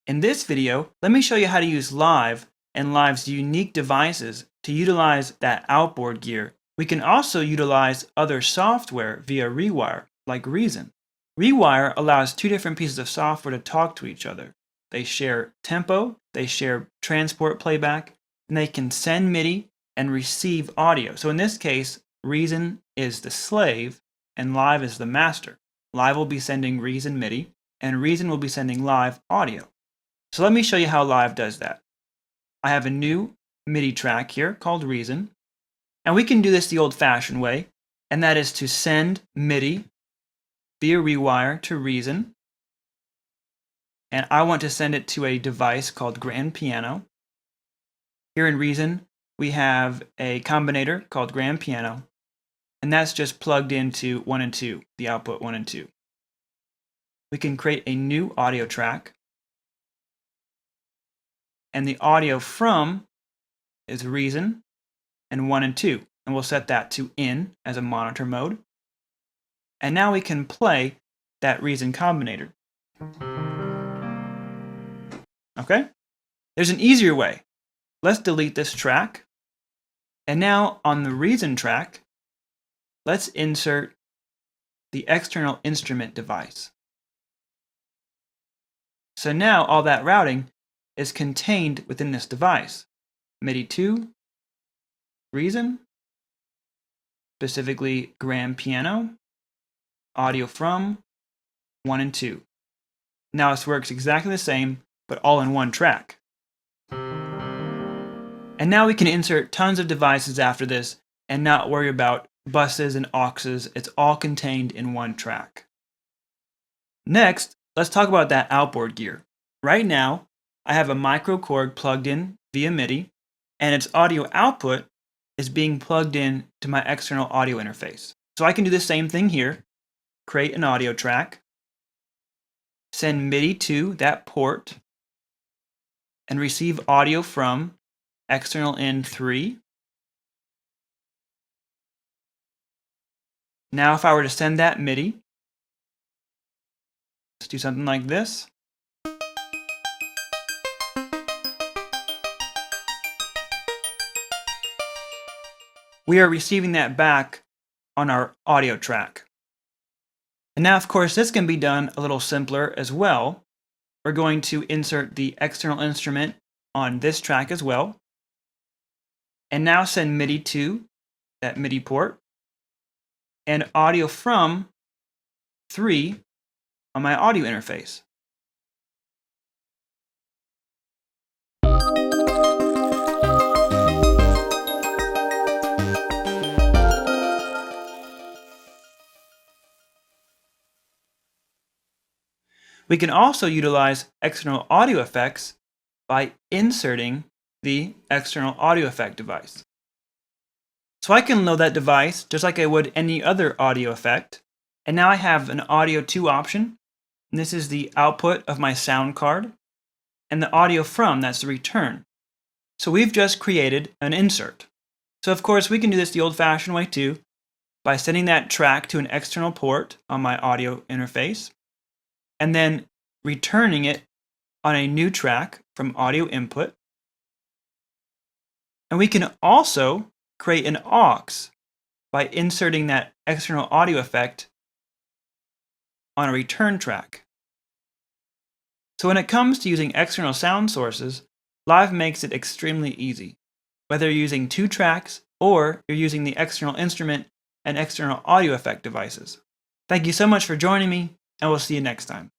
In this video, let me show you how to use Live and Live's unique devices to utilize that outboard gear. We can also utilize other software via Rewire, like Reason. Rewire allows two different pieces of software to talk to each other. They share tempo, they share transport playback, and they can send MIDI and receive audio. So in this case, Reason is the slave and Live is the master. Live will be sending Reason MIDI and Reason will be sending Live audio. So let me show you how Live does that. I have a new MIDI track here called Reason, and we can do this the old-fashioned way, and that is to send MIDI via Rewire to Reason, and I want to send it to a device called Grand Piano. Here in Reason, we have a combinator called Grand Piano, and that's just plugged into 1 and 2, the output 1 and 2. We can create a new audio track, and the audio from is Reason and 1 and 2, and we'll set that to in as a monitor mode. And now we can play that Reason combinator. Okay? There's an easier way. Let's delete this track. And now on the Reason track, let's insert the external instrument device. So now all that routing is contained within this device. MIDI to Reason, specifically Grand Piano, audio from 1 and 2. Now this works exactly the same, but all in one track. And now we can insert tons of devices after this and not worry about buses and auxes. It's all contained in one track. Next, let's talk about that outboard gear. Right now, I have a micro cord plugged in via MIDI, and its audio output is being plugged in to my external audio interface. So I can do the same thing here, create an audio track, send MIDI to that port, and receive audio from external in 3. Now if I were to send that MIDI, let's do something like this. We are receiving that back on our audio track. And now, of course, this can be done a little simpler as well. We're going to insert the external instrument on this track as well. And now send MIDI to that MIDI port and audio from 3 on my audio interface. We can also utilize external audio effects by inserting the external audio effect device. So I can load that device just like I would any other audio effect. And now I have an audio to option. And this is the output of my sound card. And the audio from, that's the return. So we've just created an insert. So of course we can do this the old-fashioned way too, by sending that track to an external port on my audio interface, and then returning it on a new track from audio input. And we can also create an aux by inserting that external audio effect on a return track. So when it comes to using external sound sources, Live makes it extremely easy. Whether you're using 2 tracks or you're using the external instrument and external audio effect devices. Thank you so much for joining me, and we'll see you next time.